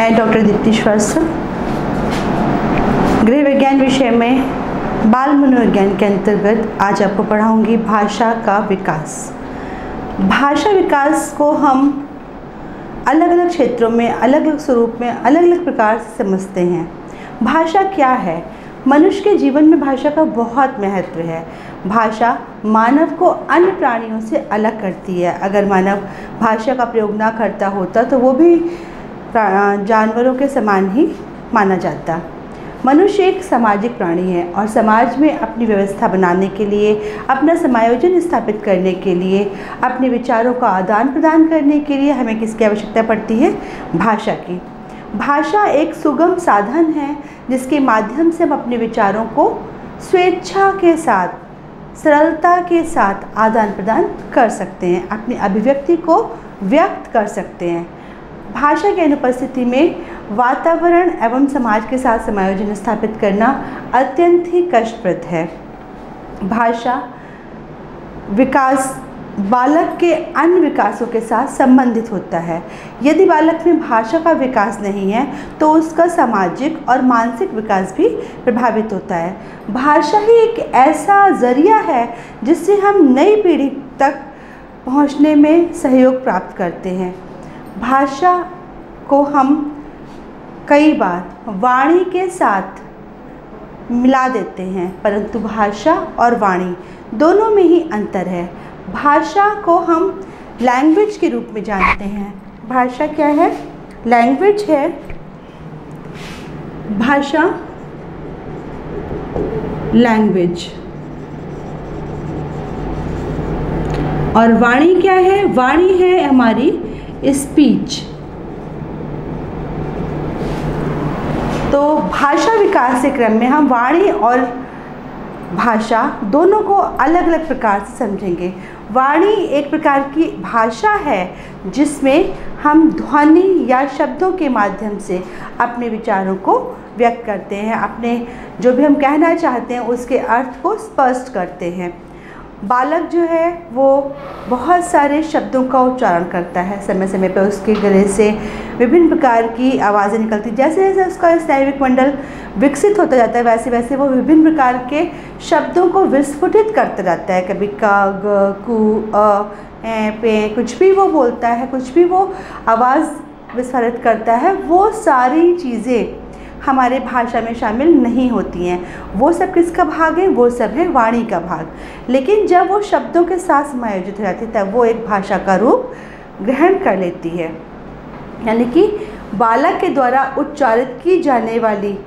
मैं डॉक्टर दीप्ति श्रीवास्तव गृह विज्ञान विषय में बाल मनोविज्ञान के अंतर्गत आज आपको पढ़ाऊंगी भाषा का विकास। भाषा विकास को हम अलग अलग क्षेत्रों में, अलग अलग स्वरूप में, अलग अलग प्रकार से समझते हैं। भाषा क्या है? मनुष्य के जीवन में भाषा का बहुत महत्व है। भाषा मानव को अन्य प्राणियों से अलग करती है। अगर मानव भाषा का प्रयोग ना करता होता तो वो भी जानवरों के समान ही माना जाता। मनुष्य एक सामाजिक प्राणी है और समाज में अपनी व्यवस्था बनाने के लिए, अपना समायोजन स्थापित करने के लिए, अपने विचारों का आदान प्रदान करने के लिए हमें किसकी आवश्यकता पड़ती है? भाषा की। भाषा एक सुगम साधन है जिसके माध्यम से हम अपने विचारों को स्वेच्छा के साथ, सरलता के साथ आदान प्रदान कर सकते हैं, अपनी अभिव्यक्ति को व्यक्त कर सकते हैं। भाषा की अनुपस्थिति में वातावरण एवं समाज के साथ समायोजन स्थापित करना अत्यंत ही कष्टप्रद है। भाषा विकास बालक के अन्य विकासों के साथ संबंधित होता है। यदि बालक में भाषा का विकास नहीं है तो उसका सामाजिक और मानसिक विकास भी प्रभावित होता है। भाषा ही एक ऐसा जरिया है जिससे हम नई पीढ़ी तक पहुंचने में सहयोग प्राप्त करते हैं। भाषा को हम कई बार वाणी के साथ मिला देते हैं, परंतु भाषा और वाणी दोनों में ही अंतर है। भाषा को हम लैंग्वेज के रूप में जानते हैं। भाषा क्या है? लैंग्वेज है भाषा, लैंग्वेज। और वाणी क्या है? वाणी है हमारी स्पीच। तो भाषा विकास के क्रम में हम वाणी और भाषा दोनों को अलग अलग प्रकार से समझेंगे। वाणी एक प्रकार की भाषा है जिसमें हम ध्वनि या शब्दों के माध्यम से अपने विचारों को व्यक्त करते हैं, अपने जो भी हम कहना चाहते हैं उसके अर्थ को स्पष्ट करते हैं। बालक जो है वो बहुत सारे शब्दों का उच्चारण करता है। समय समय पर उसके गले से विभिन्न प्रकार की आवाज़ें निकलती। जैसे जैसे उसका स्नायुविक मंडल विकसित होता जाता है वैसे वैसे वो विभिन्न प्रकार के शब्दों को विस्फुटित करता रहता है। कभी का, ग, कु, अ, ए, पे, कुछ भी वो बोलता है, कुछ भी वो आवाज़ विस्फारित करता है, वो सारी चीज़ें हमारे भाषा में शामिल नहीं होती हैं। वो सब किसका भाग है? वो सब है वाणी का भाग। लेकिन जब वो शब्दों के साथ समायोजित हो जाती है तब वो एक भाषा का रूप ग्रहण कर लेती है। यानी कि बालक के द्वारा उच्चारित की जाने वाली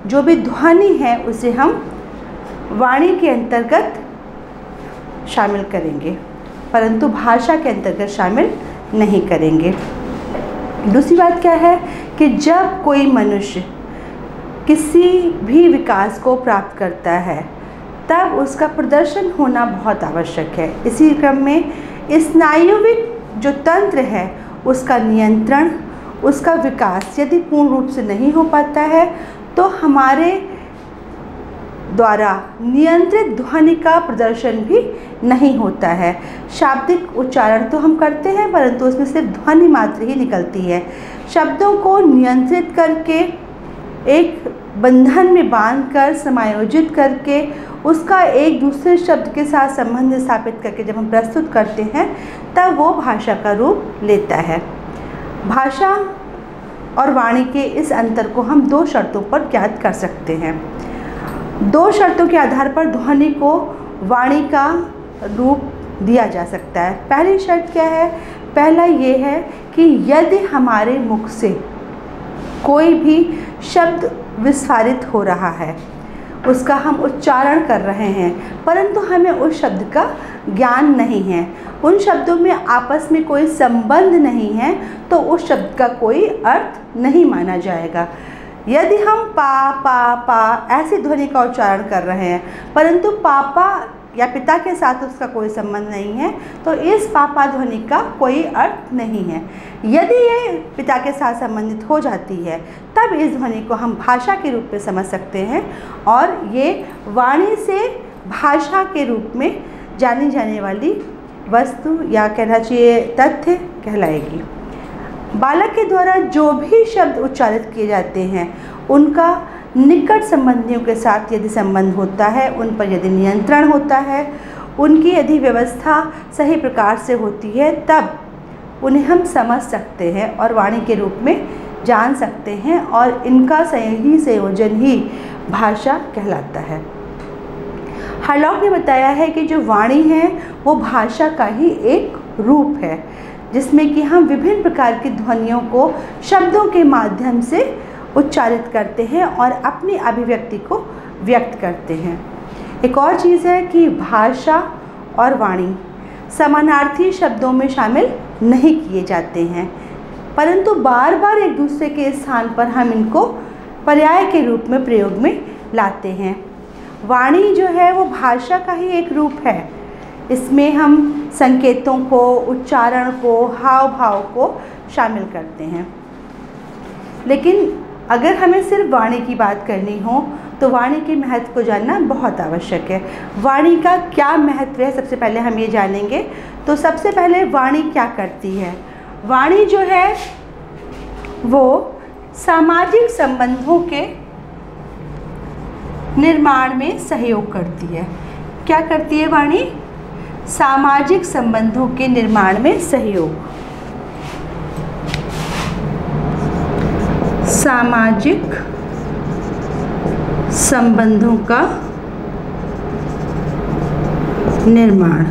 जो भी ध्वनि है उसे हम वाणी के अंतर्गत शामिल करेंगे, परंतु भाषा के अंतर्गत शामिल नहीं करेंगे। दूसरी बात क्या है कि जब कोई मनुष्य किसी भी विकास को प्राप्त करता है तब उसका प्रदर्शन होना बहुत आवश्यक है। इसी क्रम में स्नायुविक जो तंत्र है उसका नियंत्रण, उसका विकास यदि पूर्ण रूप से नहीं हो पाता है तो हमारे द्वारा नियंत्रित ध्वनि का प्रदर्शन भी नहीं होता है। शाब्दिक उच्चारण तो हम करते हैं परंतु उसमें सिर्फ ध्वनि मात्र ही निकलती है। शब्दों को नियंत्रित करके, एक बंधन में बांधकर, समायोजित करके, उसका एक दूसरे शब्द के साथ संबंध स्थापित करके जब हम प्रस्तुत करते हैं तब वो भाषा का रूप लेता है। भाषा और वाणी के इस अंतर को हम दो शर्तों पर ज्ञात कर सकते हैं। दो शर्तों के आधार पर ध्वनि को वाणी का रूप दिया जा सकता है। पहली शर्त क्या है? पहला ये है कि यदि हमारे मुख से कोई भी शब्द विस्फारित हो रहा है, उसका हम उच्चारण कर रहे हैं परंतु हमें उस शब्द का ज्ञान नहीं है, उन शब्दों में आपस में कोई संबंध नहीं है, तो उस शब्द का कोई अर्थ नहीं माना जाएगा। यदि हम पा पा पा ऐसी ध्वनि का उच्चारण कर रहे हैं परंतु पापा या पिता के साथ उसका कोई संबंध नहीं है तो इस पापा ध्वनि का कोई अर्थ नहीं है। यदि ये पिता के साथ संबंधित हो जाती है तब इस ध्वनि को हम भाषा के रूप में समझ सकते हैं और ये वाणी से भाषा के रूप में जानी जाने वाली वस्तु या कहना चाहिए तथ्य कहलाएगी। बालक के द्वारा जो भी शब्द उच्चारित किए जाते हैं उनका निकट संबंधियों के साथ यदि संबंध होता है, उन पर यदि नियंत्रण होता है, उनकी यदि व्यवस्था सही प्रकार से होती है, तब उन्हें हम समझ सकते हैं और वाणी के रूप में जान सकते हैं, और इनका सही संयोजन ही भाषा कहलाता है। हार्लॉक ने बताया है कि जो वाणी है वो भाषा का ही एक रूप है, जिसमें कि हम विभिन्न प्रकार की ध्वनियों को शब्दों के माध्यम से उच्चारित करते हैं और अपनी अभिव्यक्ति को व्यक्त करते हैं। एक और चीज़ है कि भाषा और वाणी समानार्थी शब्दों में शामिल नहीं किए जाते हैं, परंतु बार बार एक दूसरे के स्थान पर हम इनको पर्याय के रूप में प्रयोग में लाते हैं। वाणी जो है वो भाषा का ही एक रूप है। इसमें हम संकेतों को, उच्चारण को, हाव भाव को शामिल करते हैं। लेकिन अगर हमें सिर्फ वाणी की बात करनी हो तो वाणी के महत्व को जानना बहुत आवश्यक है। वाणी का क्या महत्व है, सबसे पहले हम ये जानेंगे। तो सबसे पहले वाणी क्या करती है? वाणी जो है वो सामाजिक संबंधों के निर्माण में सहयोग करती है। क्या करती है वाणी? सामाजिक संबंधों के निर्माण में सहयोग। सामाजिक संबंधों का निर्माण।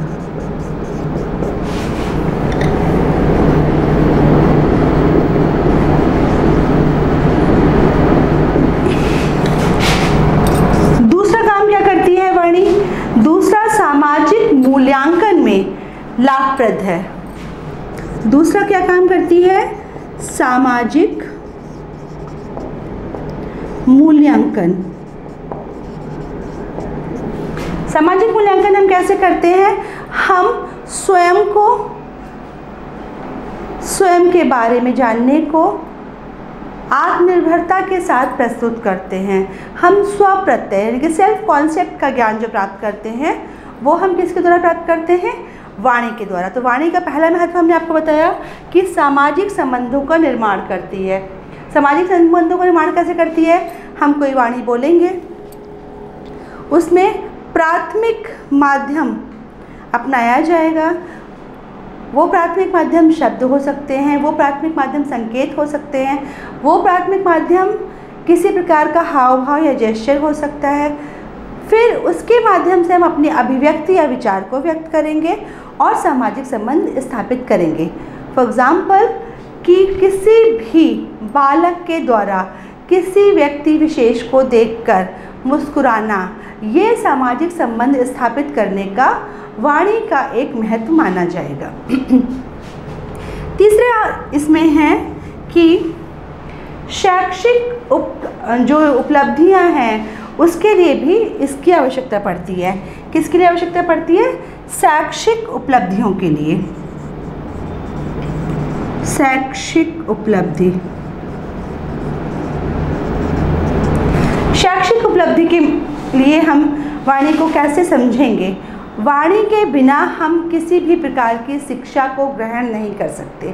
दूसरा काम क्या करती है वाणी? दूसरा, सामाजिक मूल्यांकन में लाभप्रद है। दूसरा क्या काम करती है? सामाजिक मूल्यांकन। सामाजिक मूल्यांकन हम कैसे करते हैं? हम स्वयं को, स्वयं के बारे में जानने को आत्मनिर्भरता के साथ प्रस्तुत करते हैं। हम स्व प्रत्यय यानी कि सेल्फ कॉन्सेप्ट का ज्ञान जो प्राप्त करते हैं वो हम किसके द्वारा प्राप्त करते हैं? वाणी के द्वारा। तो वाणी का पहला महत्व हमने आपको बताया कि सामाजिक संबंधों का निर्माण करती है। सामाजिक संबंधों का निर्माण कैसे करती है? हम कोई वाणी बोलेंगे, उसमें प्राथमिक माध्यम अपनाया जाएगा। वो प्राथमिक माध्यम शब्द हो सकते हैं, वो प्राथमिक माध्यम संकेत हो सकते हैं, वो प्राथमिक माध्यम किसी प्रकार का हाव भाव या जेस्चर हो सकता है। फिर उसके माध्यम से हम अपनी अभिव्यक्ति या विचार को व्यक्त करेंगे और सामाजिक संबंध स्थापित करेंगे। फॉर एग्ज़ाम्पल कि किसी भी बालक के द्वारा किसी व्यक्ति विशेष को देखकर मुस्कुराना, ये सामाजिक संबंध स्थापित करने का वाणी का एक महत्व माना जाएगा। तीसरा इसमें है कि शैक्षिक जो उपलब्धियां हैं उसके लिए भी इसकी आवश्यकता पड़ती है। किसके लिए आवश्यकता पड़ती है? शैक्षिक उपलब्धियों के लिए। शैक्षिक उपलब्धि। शैक्षिक उपलब्धि के लिए हम वाणी को कैसे समझेंगे? वाणी के बिना हम किसी भी प्रकार की शिक्षा को ग्रहण नहीं कर सकते।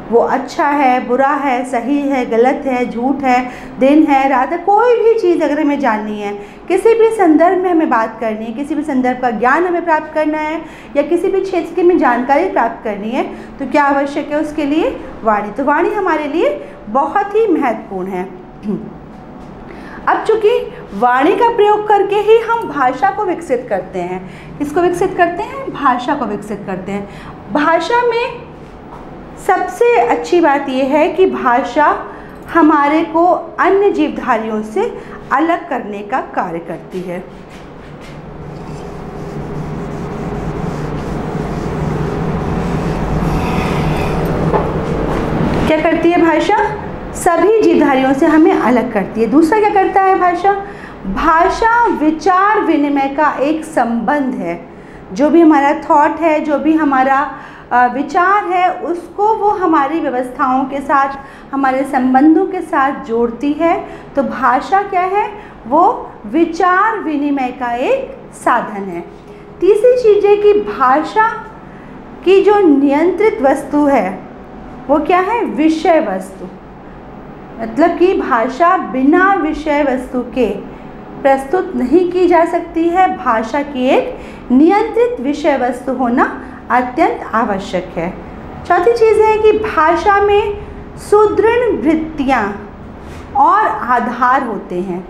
वो अच्छा है, बुरा है, सही है, गलत है, झूठ है, दिन है, रात है, कोई भी चीज़ अगर हमें जाननी है, किसी भी संदर्भ में हमें बात करनी है, किसी भी संदर्भ का ज्ञान हमें प्राप्त करना है या किसी भी क्षेत्र की हमें जानकारी प्राप्त करनी है, तो क्या आवश्यक है उसके लिए? वाणी। तो वाणी हमारे लिए बहुत ही महत्वपूर्ण है। अब चूँकि वाणी का प्रयोग करके ही हम भाषा को विकसित करते हैं। किसको विकसित करते हैं? भाषा को विकसित करते हैं। भाषा में सबसे अच्छी बात यह है कि भाषा हमारे को अन्य जीवधारियों से अलग करने का कार्य करती है। क्या करती है भाषा? सभी जीवधारियों से हमें अलग करती है। दूसरा क्या करता है भाषा? भाषा विचार विनिमय का एक संबंध है। जो भी हमारा थॉट है, जो भी हमारा विचार है, उसको वो हमारी व्यवस्थाओं के साथ, हमारे संबंधों के साथ जोड़ती है। तो भाषा क्या है? वो विचार विनिमय का एक साधन है। तीसरी चीज़ है कि भाषा की जो नियंत्रित वस्तु है वो क्या है? विषय वस्तु। मतलब कि भाषा बिना विषय वस्तु के प्रस्तुत नहीं की जा सकती है। भाषा की एक नियंत्रित विषय वस्तु होना अत्यंत आवश्यक है। चौथी चीज़ है कि भाषा में सुदृढ़ वृत्तियाँ और आधार होते हैं।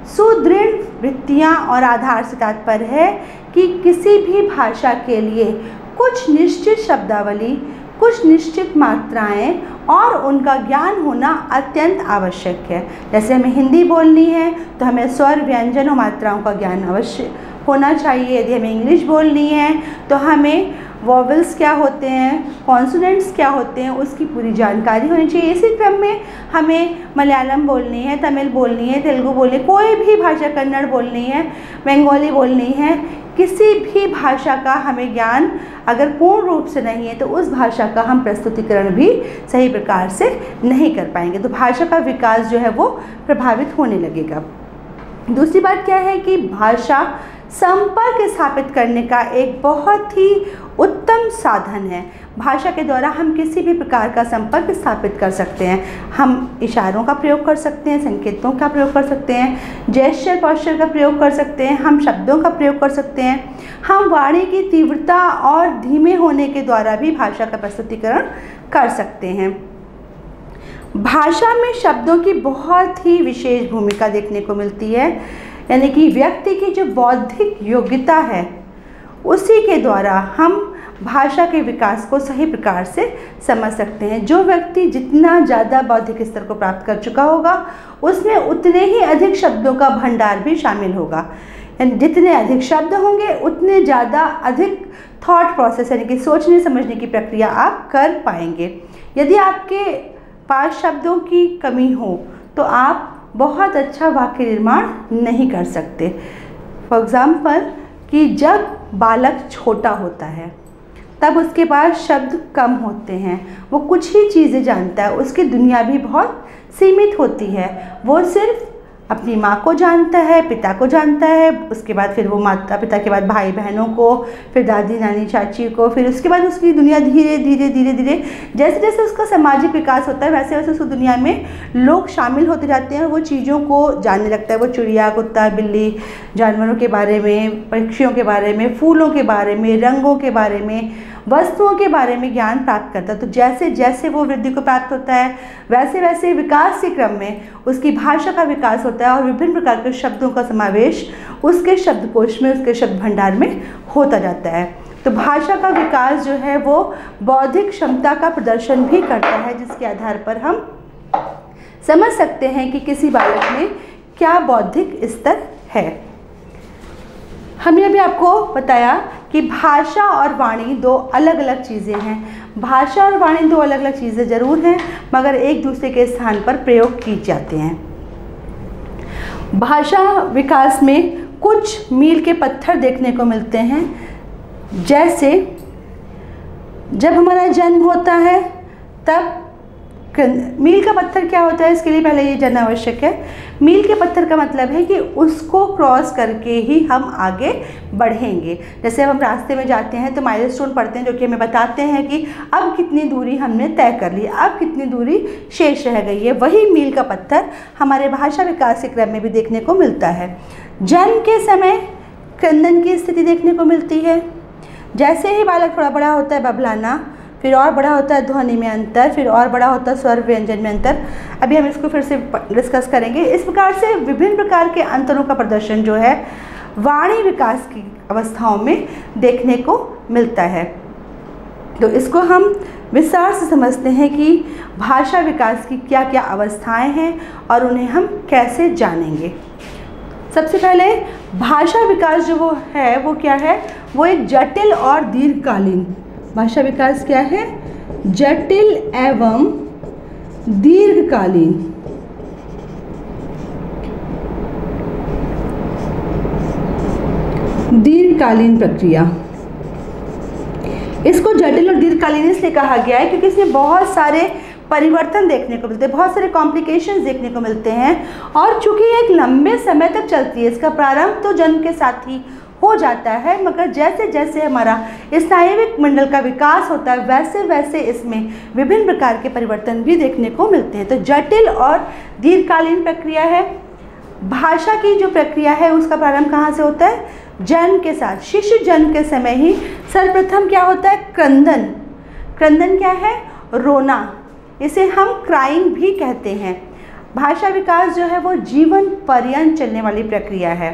सुदृढ़ वृत्तियाँ और आधार से तात्पर्य है कि किसी भी भाषा के लिए कुछ निश्चित शब्दावली, कुछ निश्चित मात्राएं और उनका ज्ञान होना अत्यंत आवश्यक है। जैसे हमें हिंदी बोलनी है तो हमें स्वर, व्यंजन और मात्राओं का ज्ञान अवश्य होना चाहिए। यदि हमें इंग्लिश बोलनी है तो हमें वॉवल्स क्या होते हैं, कॉन्सोनेंट्स क्या होते हैं, उसकी पूरी जानकारी होनी चाहिए। इसी क्रम में हमें मलयालम बोलनी है, तमिल बोलनी है, तेलुगु बोलनी है, कोई भी भाषा, कन्नड़ बोलनी है, बंगाली बोलनी है, किसी भी भाषा का हमें ज्ञान अगर पूर्ण रूप से नहीं है तो उस भाषा का हम प्रस्तुतिकरण भी सही प्रकार से नहीं कर पाएंगे। तो भाषा का विकास जो है वो प्रभावित होने लगेगा। दूसरी बात क्या है कि भाषा संपर्क स्थापित करने का एक बहुत ही उत्तम साधन है। भाषा के द्वारा हम किसी भी प्रकार का संपर्क स्थापित कर सकते हैं। हम इशारों का प्रयोग कर सकते हैं, संकेतों का प्रयोग कर सकते हैं, जेस्चर पॉस्चर का प्रयोग कर सकते हैं, हम शब्दों का प्रयोग कर सकते हैं। हम वाणी की तीव्रता और धीमे होने के द्वारा भी भाषा का प्रस्तुतिकरण कर सकते हैं। भाषा में शब्दों की बहुत ही विशेष भूमिका देखने को मिलती है, यानी कि व्यक्ति की जो बौद्धिक योग्यता है उसी के द्वारा हम भाषा के विकास को सही प्रकार से समझ सकते हैं। जो व्यक्ति जितना ज़्यादा बौद्धिक स्तर को प्राप्त कर चुका होगा उसमें उतने ही अधिक शब्दों का भंडार भी शामिल होगा। जितने अधिक शब्द होंगे उतने ज़्यादा अधिक थॉट प्रोसेस यानी कि सोचने समझने की प्रक्रिया आप कर पाएंगे। यदि आपके पास शब्दों की कमी हो तो आप बहुत अच्छा वाक्य निर्माण नहीं कर सकते। फॉर एग्ज़ाम्पल कि जब बालक छोटा होता है तब उसके पास शब्द कम होते हैं, वो कुछ ही चीज़ें जानता है, उसकी दुनिया भी बहुत सीमित होती है। वो सिर्फ अपनी माँ को जानता है, पिता को जानता है, उसके बाद फिर वो माता पिता के बाद भाई बहनों को, फिर दादी नानी चाची को, फिर उसके बाद उसकी दुनिया धीरे धीरे धीरे धीरे जैसे जैसे उसका सामाजिक विकास होता है वैसे वैसे उस दुनिया में लोग शामिल होते जाते हैं और वो चीज़ों को जानने लगता है। वो चिड़िया, कुत्ता, बिल्ली, जानवरों के बारे में, पक्षियों के बारे में, फूलों के बारे में, रंगों के बारे में, वस्तुओं के बारे में ज्ञान प्राप्त करता है। तो जैसे जैसे वो वृद्धि को प्राप्त होता है वैसे वैसे विकास के क्रम में उसकी भाषा का विकास होता है और विभिन्न प्रकार के शब्दों का समावेश उसके शब्दकोश में, उसके शब्द भंडार में होता जाता है। तो भाषा का विकास जो है वो बौद्धिक क्षमता का प्रदर्शन भी करता है, जिसके आधार पर हम समझ सकते हैं कि किसी बालक में क्या बौद्धिक स्तर है। हमने अभी आपको बताया कि भाषा और वाणी दो अलग अलग चीज़ें हैं। भाषा और वाणी दो अलग अलग चीज़ें ज़रूर हैं मगर एक दूसरे के स्थान पर प्रयोग की जाते हैं। भाषा विकास में कुछ मील के पत्थर देखने को मिलते हैं। जैसे जब हमारा जन्म होता है तब मील का पत्थर क्या होता है, इसके लिए पहले ये जानना आवश्यक है। मील के पत्थर का मतलब है कि उसको क्रॉस करके ही हम आगे बढ़ेंगे। जैसे हम रास्ते में जाते हैं तो माइलस्टोन पढ़ते हैं जो कि हमें बताते हैं कि अब कितनी दूरी हमने तय कर ली, अब कितनी दूरी शेष रह गई है। वही मील का पत्थर हमारे भाषा विकास के क्रम में भी देखने को मिलता है। जन्म के समय क्रंदन की स्थिति देखने को मिलती है। जैसे ही बालक थोड़ा बड़ा होता है बबलाना, फिर और बड़ा होता है ध्वनि में अंतर, फिर और बड़ा होता है स्वर व्यंजन में अंतर। अभी हम इसको फिर से डिस्कस करेंगे। इस प्रकार से विभिन्न प्रकार के अंतरों का प्रदर्शन जो है वाणी विकास की अवस्थाओं में देखने को मिलता है। तो इसको हम विस्तार से समझते हैं कि भाषा विकास की क्या क्या अवस्थाएं हैं और उन्हें हम कैसे जानेंगे। सबसे पहले भाषा विकास जो वो है वो क्या है, वो एक जटिल और दीर्घकालीन भाषा विकास क्या है, जटिल एवं दीर्घकालीन। दीर्घकालीन प्रक्रिया। इसको जटिल और दीर्घकालीन इसलिए कहा गया है क्योंकि इसमें बहुत सारे परिवर्तन देखने को मिलते हैं, बहुत सारे कॉम्प्लिकेशंस देखने को मिलते हैं और चूंकि एक लंबे समय तक चलती है, इसका प्रारंभ तो जन्म के साथ ही हो जाता है, मगर जैसे जैसे हमारा स्नायुविक मंडल का विकास होता है वैसे वैसे इसमें विभिन्न प्रकार के परिवर्तन भी देखने को मिलते हैं। तो जटिल और दीर्घकालीन प्रक्रिया है। भाषा की जो प्रक्रिया है उसका प्रारंभ कहाँ से होता है? जन्म के साथ। शिशु जन्म के समय ही सर्वप्रथम क्या होता है? क्रंदन। क्रंदन क्या है? रोना। इसे हम क्राइंग भी कहते हैं। भाषा विकास जो है वो जीवन पर्यंत चलने वाली प्रक्रिया है,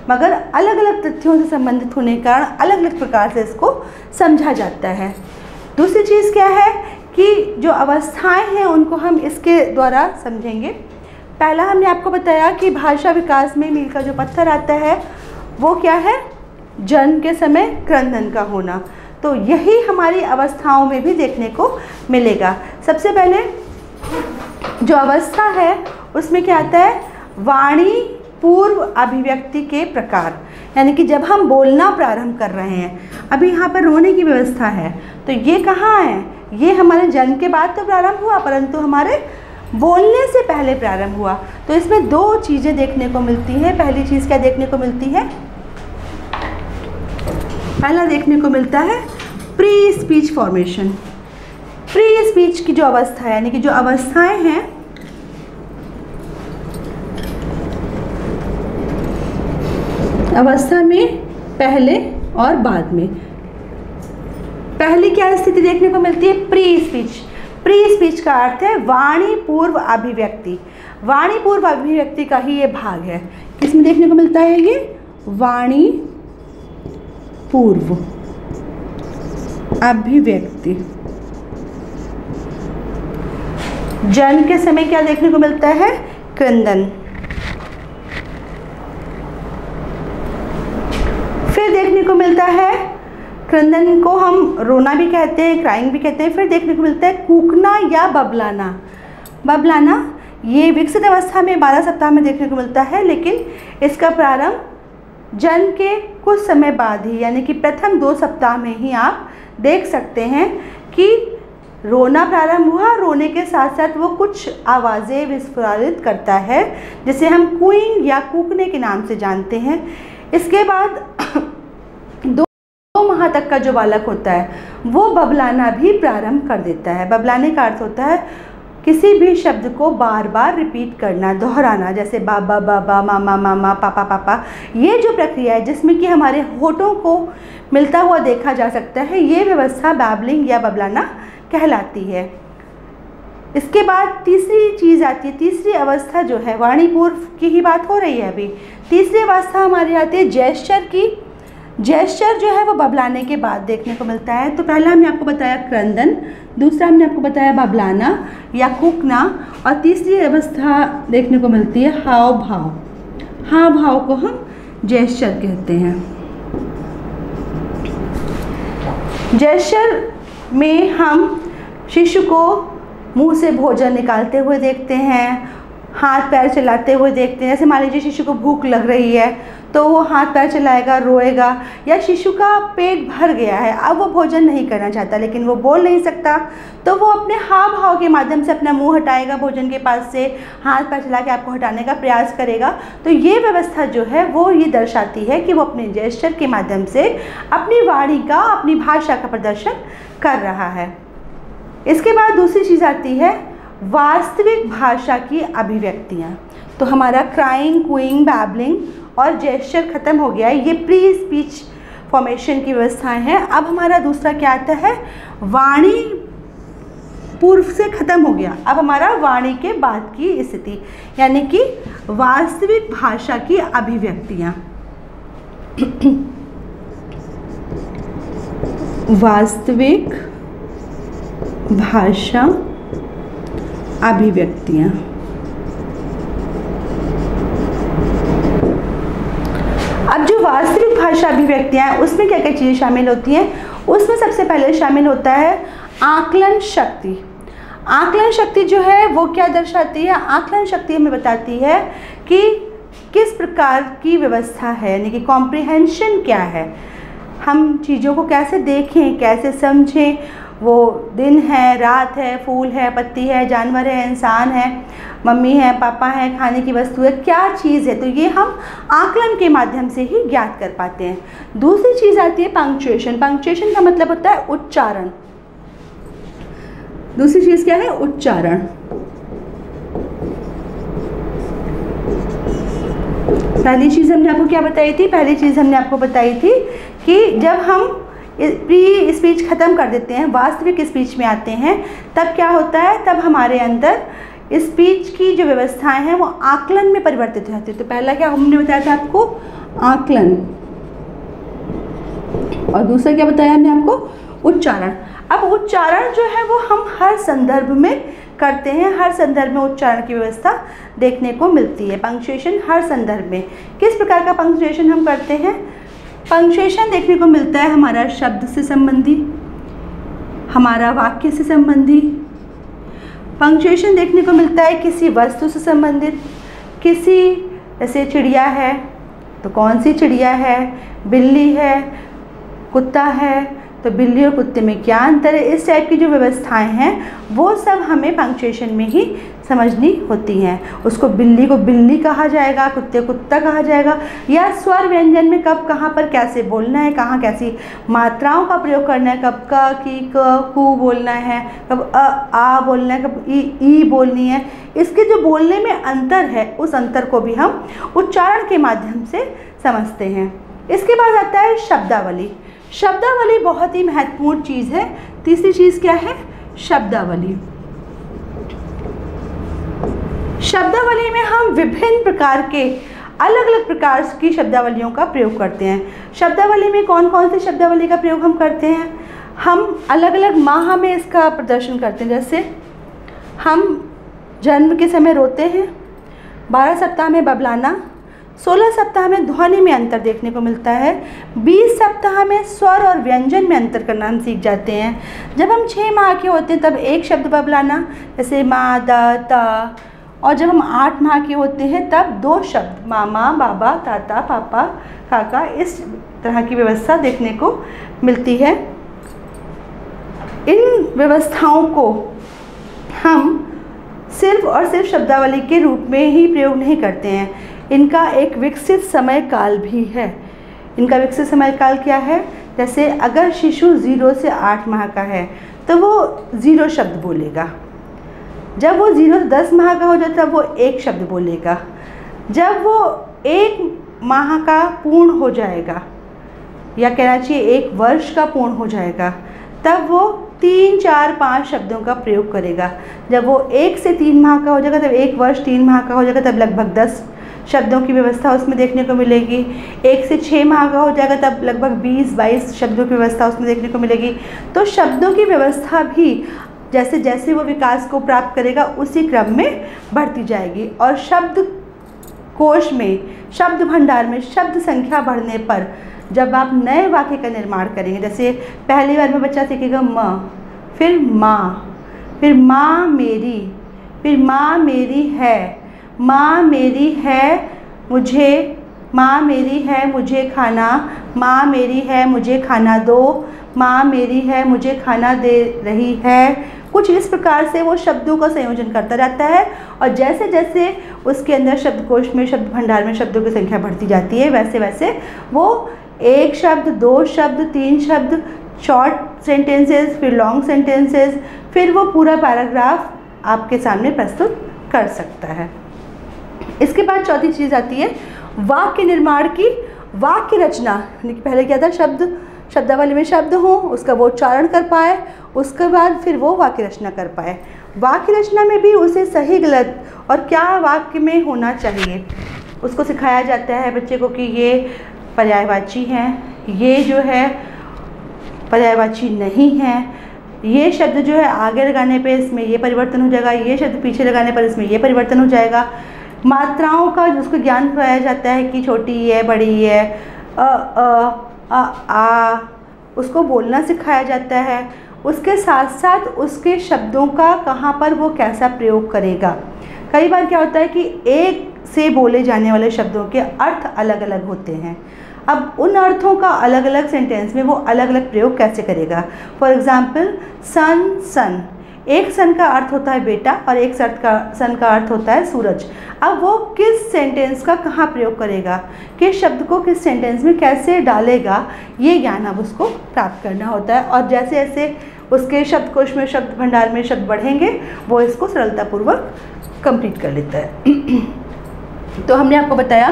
मगर अलग अलग तथ्यों से संबंधित होने के कारण अलग अलग प्रकार से इसको समझा जाता है। दूसरी चीज़ क्या है कि जो अवस्थाएं हैं उनको हम इसके द्वारा समझेंगे। पहला हमने आपको बताया कि भाषा विकास में मील का जो पत्थर आता है वो क्या है? जन्म के समय क्रंदन का होना। तो यही हमारी अवस्थाओं में भी देखने को मिलेगा। सबसे पहले जो अवस्था है उसमें क्या आता है? वाणी पूर्व अभिव्यक्ति के प्रकार, यानी कि जब हम बोलना प्रारंभ कर रहे हैं, अभी यहाँ पर रोने की व्यवस्था है, तो ये कहाँ है? ये हमारे जन्म के बाद तो प्रारंभ हुआ, परंतु हमारे बोलने से पहले प्रारंभ हुआ। तो इसमें दो चीज़ें देखने को मिलती हैं। पहली चीज़ क्या देखने को मिलती है? पहला देखने को मिलता है pre speech formation. Pre speech की जो अवस्था है, यानी कि जो अवस्थाएं हैं, अवस्था में पहले और बाद में। पहली क्या स्थिति देखने को मिलती है? Pre speech. प्री स्पीच का अर्थ है वाणी पूर्व अभिव्यक्ति। वाणी पूर्व अभिव्यक्ति का ही ये भाग है। किसमें देखने को मिलता है ये? वाणी पूर्व अभिव्यक्ति। जन्म के समय क्या देखने को मिलता है? क्रंदन। फिर देखने को मिलता है, क्रंदन को हम रोना भी कहते हैं, क्राइंग भी कहते हैं। फिर देखने को मिलता है कूकना या बबलाना। बबलाना ये विकसित अवस्था में 12 सप्ताह में देखने को मिलता है, लेकिन इसका प्रारंभ जन्म के कुछ समय बाद ही, यानी कि प्रथम 2 सप्ताह में ही आप देख सकते हैं कि रोना प्रारंभ हुआ। रोने के साथ साथ वो कुछ आवाज़ें विस्फारित करता है, जिसे हम कूइंग या कूकने के नाम से जानते हैं। इसके बाद 2 माह तक का जो बालक होता है वो बबलाना भी प्रारंभ कर देता है। बबलाने का अर्थ होता है किसी भी शब्द को बार बार रिपीट करना, दोहराना, जैसे बाबा बाबा, मामा मामा, पापा पापा। ये जो प्रक्रिया है जिसमें कि हमारे होठों को मिलता हुआ देखा जा सकता है, ये व्यवस्था बैबलिंग या बबलाना कहलाती है। इसके बाद तीसरी चीज़ आती है, तीसरी अवस्था जो है, वाणी पूर्व की ही बात हो रही है अभी। तीसरी अवस्था हमारी आती है जेस्चर की। जेस्चर जो है वो बबलाने के बाद देखने को मिलता है। तो पहला हमने आपको बताया क्रंदन, दूसरा हमने आपको बताया बबलाना या कूकना, और तीसरी अवस्था देखने को मिलती है हाव भाव। हाव भाव को हम जेस्चर कहते हैं। जेस्चर में हम शिशु को मुंह से भोजन निकालते हुए देखते हैं, हाथ पैर चलाते हुए देखते हैं। जैसे मान लीजिए शिशु को भूख लग रही है तो वो हाथ पैर चलाएगा, रोएगा, या शिशु का पेट भर गया है, अब वो भोजन नहीं करना चाहता लेकिन वो बोल नहीं सकता, तो वो अपने हाव भाव के माध्यम से अपना मुंह हटाएगा भोजन के पास से, हाथ पैर चला के आपको हटाने का प्रयास करेगा। तो ये व्यवस्था जो है वो ये दर्शाती है कि वो अपने जेस्चर के माध्यम से अपनी वाणी का, अपनी भाषा का प्रदर्शन कर रहा है। इसके बाद दूसरी चीज़ आती है वास्तविक भाषा की अभिव्यक्तियाँ। तो हमारा क्राइंग, कूइंग, बैबलिंग और जेस्चर खत्म हो गया है। ये प्री स्पीच फॉर्मेशन की व्यवस्थाएं हैं। अब हमारा दूसरा क्या आता है? वाणी पूर्व से खत्म हो गया, अब हमारा वाणी के बाद की स्थिति, यानी कि वास्तविक भाषा की अभिव्यक्तियाँ। वास्तविक भाषा अभिव्यक्तियाँ। अब जो वास्तविक भाषा अभिव्यक्तियाँ हैं उसमें क्या क्या चीज़ें शामिल होती हैं? उसमें सबसे पहले शामिल होता है आकलन शक्ति। आकलन शक्ति जो है वो क्या दर्शाती है? आकलन शक्ति हमें बताती है कि किस प्रकार की व्यवस्था है, यानी कि कॉम्प्रिहेंशन क्या है, हम चीज़ों को कैसे देखें, कैसे समझें, वो दिन है, रात है, फूल है, पत्ती है, जानवर है, इंसान है, मम्मी है, पापा है, खाने की वस्तु है, क्या चीज़ है, तो ये हम आकलन के माध्यम से ही ज्ञात कर पाते हैं। दूसरी चीज़ आती है पंक्चुएशन। पंक्चुएशन का मतलब होता है उच्चारण। दूसरी चीज़ क्या है? उच्चारण। पहली चीज़ हमने आपको क्या बताई थी? पहली चीज़ हमने आपको बताई थी कि जब हम प्री स्पीच ख़त्म कर देते हैं, वास्तविक स्पीच में आते हैं, तब क्या होता है? तब हमारे अंदर स्पीच की जो व्यवस्थाएं हैं वो आकलन में परिवर्तित हो जाती है। तो पहला क्या हमने बताया था आपको? आकलन। और दूसरा क्या बताया हमने आपको? उच्चारण। अब उच्चारण जो है वो हम हर संदर्भ में करते हैं, हर संदर्भ में उच्चारण की व्यवस्था देखने को मिलती है। पंक्चुएशन हर संदर्भ में। किस प्रकार का पंक्चुएशन हम करते हैं? पंक्चुएशन देखने को मिलता है हमारा शब्द से संबंधी, हमारा वाक्य से संबंधी। पंक्चुएशन देखने को मिलता है किसी वस्तु से संबंधित, किसी जैसे चिड़िया है तो कौन सी चिड़िया है, बिल्ली है, कुत्ता है तो बिल्ली और कुत्ते में क्या अंतर है। इस टाइप की जो व्यवस्थाएं हैं वो सब हमें पंक्चुएशन में ही समझनी होती हैं। उसको बिल्ली को बिल्ली कहा जाएगा, कुत्ते को कुत्ता कहा जाएगा, या स्वर व्यंजन में कब कहाँ पर कैसे बोलना है, कहाँ कैसी मात्राओं का प्रयोग करना है, कब क, की, क, कु बोलना है, कब आ बोलना है, कब ई बोलनी है। इसके जो बोलने में अंतर है उस अंतर को भी हम उच्चारण के माध्यम से समझते हैं। इसके बाद आता है शब्दावली। शब्दावली बहुत ही महत्वपूर्ण चीज़ है। तीसरी चीज़ क्या है? शब्दावली। शब्दावली में हम विभिन्न प्रकार के अलग अलग प्रकार की शब्दावलियों का प्रयोग करते हैं। शब्दावली में कौन कौन सी शब्दावली का प्रयोग हम करते हैं? हम अलग अलग माह में इसका प्रदर्शन करते हैं। जैसे हम जन्म के समय रोते हैं, 12 सप्ताह में बबलाना, 16 सप्ताह में ध्वनि में अंतर देखने को मिलता है, 20 सप्ताह में स्वर और व्यंजन में अंतर करना हम सीख जाते हैं। जब हम 6 माह के होते हैं तब एक शब्द बबलाना, जैसे माँ, दा, ता, और जब हम 8 माह के होते हैं तब 2 शब्द, मामा, बाबा, ताता, पापा, काका, इस तरह की व्यवस्था देखने को मिलती है। इन व्यवस्थाओं को हम सिर्फ और सिर्फ शब्दावली के रूप में ही प्रयोग नहीं करते हैं, इनका एक विकसित समय काल भी है। इनका विकसित समय काल क्या है? जैसे अगर शिशु 0 से 8 माह का है तो वो 0 शब्द बोलेगा। जब वो 0 से 10 माह का हो जाता है वो 1 शब्द बोलेगा। जब वो 1 माह का पूर्ण हो जाएगा, या कहना चाहिए 1 वर्ष का पूर्ण हो जाएगा, तब वो 3, 4, 5 शब्दों का प्रयोग करेगा। जब वो 1 से 3 माह का हो जाएगा, तब 1 वर्ष 3 माह का हो जाएगा, तब लगभग 10 शब्दों की व्यवस्था उसमें देखने को मिलेगी। 1 से 6 माह का हो जाएगा तब लगभग 20-22 शब्दों की व्यवस्था उसमें देखने को मिलेगी। तो शब्दों की व्यवस्था भी जैसे जैसे वो विकास को प्राप्त करेगा उसी क्रम में बढ़ती जाएगी। और शब्द कोश में, शब्द भंडार में शब्द संख्या बढ़ने पर जब आप नए वाक्य का निर्माण करेंगे, जैसे पहली बार में बच्चा सीखेगा माँ, फिर माँ, फिर माँ मेरी, फिर माँ मेरी है, माँ मेरी है मुझे, माँ मेरी है मुझे खाना, माँ मेरी है मुझे खाना दो, माँ मेरी है मुझे खाना दे रही है। कुछ इस प्रकार से वो शब्दों का संयोजन करता रहता है, और जैसे जैसे उसके अंदर शब्दकोश में, शब्द भंडार में शब्दों की संख्या बढ़ती जाती है, वैसे वैसे वो 1 शब्द, 2 शब्द, 3 शब्द, शॉर्ट सेंटेंसेस, फिर लॉन्ग सेंटेंसेस, फिर वो पूरा पैराग्राफ आपके सामने प्रस्तुत कर सकता है। इसके बाद चौथी चीज़ आती है वाक्य निर्माण की वाक्य रचना। पहले क्या था? शब्दावली में शब्द हो, उसका वो उच्चारण कर पाए, उसके बाद फिर वो वाक्य रचना कर पाए। वाक्य रचना में भी उसे सही गलत और क्या वाक्य में होना चाहिए उसको सिखाया जाता है बच्चे को कि ये पर्यायवाची हैं, ये जो है पर्यायवाची नहीं है, ये शब्द जो है आगे लगाने पे इसमें ये परिवर्तन हो जाएगा, ये शब्द पीछे लगाने पर इसमें ये परिवर्तन हो जाएगा। मात्राओं का उसको ज्ञान कराया जाता है कि छोटी है, बड़ी है, आ, उसको बोलना सिखाया जाता है। उसके साथ साथ उसके शब्दों का कहाँ पर वो कैसा प्रयोग करेगा। कई बार क्या होता है कि एक से बोले जाने वाले शब्दों के अर्थ अलग अलग होते हैं। अब उन अर्थों का अलग अलग सेंटेंस में वो अलग अलग प्रयोग कैसे करेगा। फॉर एग्जाम्पल सन, सन, एक सन का अर्थ होता है बेटा और एक सन का अर्थ होता है सूरज। अब वो किस सेंटेंस का कहाँ प्रयोग करेगा, किस शब्द को किस सेंटेंस में कैसे डालेगा, ये ज्ञान अब उसको प्राप्त करना होता है। और जैसे जैसे उसके शब्दकोश में, शब्द भंडार में शब्द बढ़ेंगे, वो इसको सरलतापूर्वक कंप्लीट कर लेता है। तो हमने आपको बताया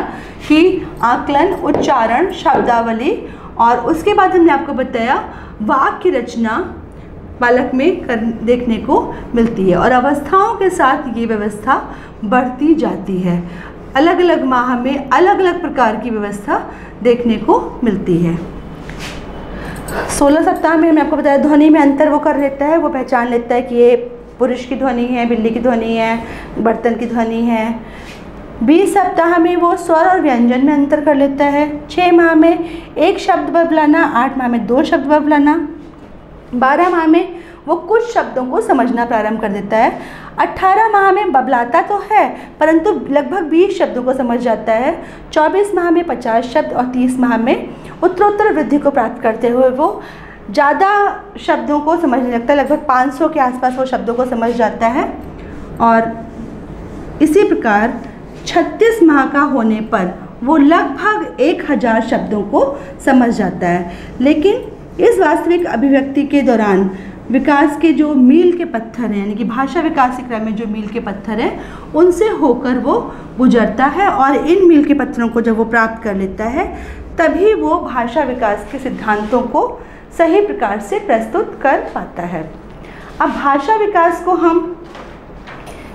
कि आकलन, उच्चारण, शब्दावली, और उसके बाद हमने आपको बताया वाक्य रचना बालक में देखने को मिलती है, और अवस्थाओं के साथ ये व्यवस्था बढ़ती जाती है। अलग अलग माह में अलग अलग प्रकार की व्यवस्था देखने को मिलती है। 16 सप्ताह में हमने आपको बताया ध्वनि में अंतर वो कर लेता है, वो पहचान लेता है कि ये पुरुष की ध्वनि है, बिल्ली की ध्वनि है, बर्तन की ध्वनि है। 20 सप्ताह में वो स्वर और व्यंजन में अंतर कर लेता है। 6 माह में एक शब्द बबलाना, 8 माह में 2 शब्द बबलाना, 12 माह में वो कुछ शब्दों को समझना प्रारंभ कर देता है। 18 माह में बबलाता तो है परंतु लगभग 20 शब्दों को समझ जाता है। 24 माह में 50 शब्द और 30 माह में उत्तरोत्तर वृद्धि को प्राप्त करते हुए वो ज़्यादा शब्दों को समझने लगता है, लगभग 500 के आसपास वो शब्दों को समझ जाता है। और इसी प्रकार 36 माह का होने पर वो लगभग 1000 शब्दों को समझ जाता है। लेकिन इस वास्तविक अभिव्यक्ति के दौरान विकास के जो मील के पत्थर हैं, यानी कि भाषा विकास के क्रम में जो मील के पत्थर हैं, उनसे होकर वो गुजरता है, और इन मील के पत्थरों को जब वो प्राप्त कर लेता है तभी वो भाषा विकास के सिद्धांतों को सही प्रकार से प्रस्तुत कर पाता है। अब भाषा विकास को हम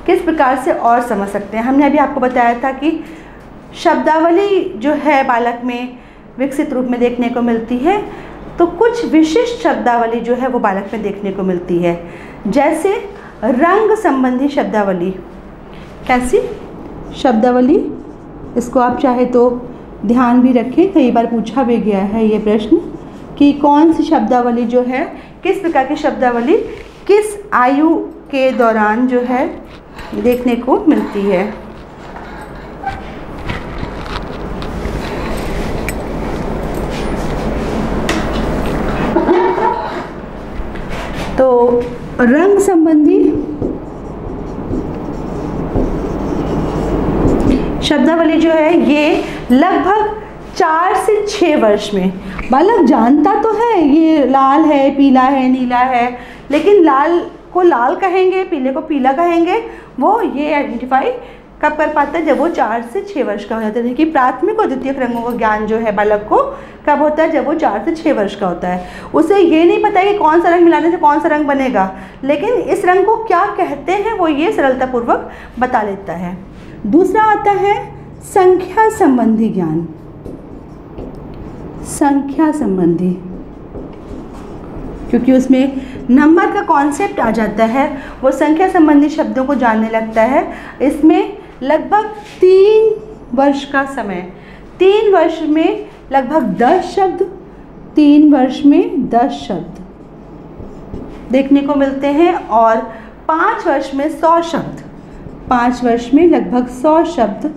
किस प्रकार से और समझ सकते हैं। हमने अभी आपको बताया था कि शब्दावली जो है बालक में विकसित रूप में देखने को मिलती है, तो कुछ विशिष्ट शब्दावली जो है वो बालक में देखने को मिलती है, जैसे रंग संबंधी शब्दावली। कैसी शब्दावली, इसको आप चाहे तो ध्यान भी रखें, कई बार पूछा भी गया है ये प्रश्न कि कौन सी शब्दावली जो है, किस प्रकार की शब्दावली किस आयु के दौरान जो है देखने को मिलती है। तो रंग संबंधी शब्दावली जो है ये लगभग 4 से 6 वर्ष में बालक जानता तो है ये लाल है, पीला है, नीला है, लेकिन लाल को लाल कहेंगे, पीले को पीला कहेंगे, वो ये आइडेंटिफाई कब कर पाता है, जब वो 4 से 6 वर्ष का हो जाता है। कि प्राथमिक और द्वितीयक रंगों का ज्ञान जो है बालक को कब होता है, जब वो 4 से 6 वर्ष का होता है। उसे ये नहीं पता कि कौन सा रंग मिलाने से कौन सा रंग बनेगा, लेकिन इस रंग को क्या कहते हैं वो ये सरलतापूर्वक बता लेता है। दूसरा आता है संख्या संबंधी ज्ञान। संख्या संबंधी, क्योंकि उसमें नंबर का कॉन्सेप्ट आ जाता है, वो संख्या संबंधी शब्दों को जानने लगता है। इसमें लगभग 3 वर्ष का समय, 3 वर्ष में लगभग 10 शब्द, 3 वर्ष में 10 शब्द देखने को मिलते हैं, और 5 वर्ष में 100 शब्द, 5 वर्ष में लगभग 100 शब्द